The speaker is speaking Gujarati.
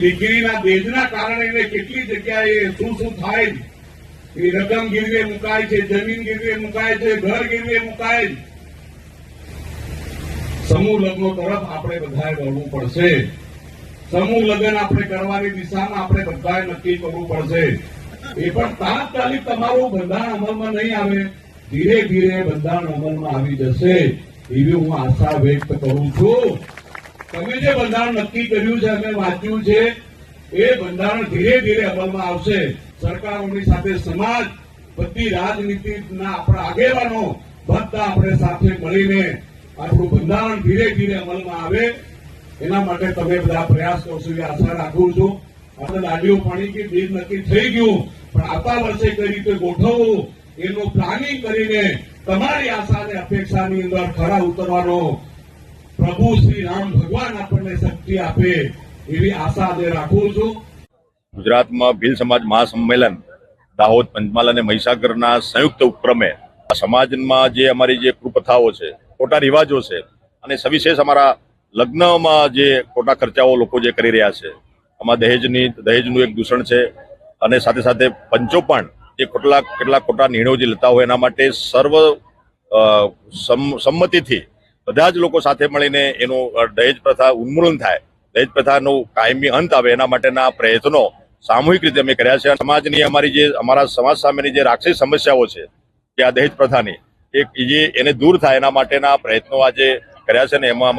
દીકરીના દેજના કારણે કેટલી જગ્યાએ શું થાય એ રકમ ગીરવે મુકાય છે, જમીન ગીરવે મુકાય છે, ઘર ગીરવે મુકાય. સમૂહ લગ્નો તરફ આપણે બધાએ વળવું પડશે. સમૂહ લગ્ન આપણે કરવાની દિશામાં આપણે બધાએ નક્કી કરવું પડશે. એ પણ તાત્કાલિક તમારું બંધારણ અમલમાં નહીં આવે, ધીરે ધીરે બંધારણ અમલમાં આવી જશે એવી હું આશા વ્યક્ત કરું છું. તમે જે બંધારણ નક્કી કર્યું છે, અમે વાંચ્યું છે, એ બંધારણ ધીરે ધીરે અમલમાં આવશે. સરકારોની સાથે સમાજ, બધી રાજનીતિના આપણા આગેવાનો બધા આપણે સાથે મળીને આપણું બંધારણ ધીરે ધીરે અમલમાં આવે એના માટે તમે બધા પ્રયાસ કરશો એવી આશા રાખું છું. આપણે લાડીઓ પાણી કે બીજ નક્કી થઈ ગયું, પણ આવતા વર્ષે કઈ રીતે ગોઠવવું એનું પ્લાનિંગ કરીને તમારી આશા અને અપેક્ષાની અંદર ખરા ઉતરવાનો પ્રભુ શ્રી રામ ભગવાન આપણને શક્તિ આપે એવી આશા આજે રાખું છું. ગુજરાતમાં ભીલ સમાજ મહાસંમેલન દાહોદ, પંચમહાલ અને મહીસાગરના સંયુક્ત ઉપક્રમે સમાજમાં જે અમારી જે કુપ્રથાઓ છે, ખોટા રિવાજો છે અને સવિશેષ અમારા લગ્નમાં જે ખોટા ખર્ચાઓ લોકો જે કરી રહ્યા છે, આમાં દહેજનું એક દૂષણ છે અને સાથે સાથે પંચો પણ જે કેટલાક ખોટા નિર્ણયો જે લેતા હોય એના માટે સર્વ સંમતિથી બધા જ લોકો સાથે મળીને એનું દહેજ પ્રથા ઉન્મૂલન થાય, દહેજ પ્રથાનો કાયમી અંત આવે એના માટેના પ્રયત્નો સામૂહિક રીતે અમે કર્યા છે. સમાજની અમારા સમાજ સામેની જે રાક્ષસી સમસ્યાઓ છે કે આ દહેજ પ્રથાની એને દૂર થાય એના માટેના પ્રયત્નો આજે કર્યા છે ને એમાં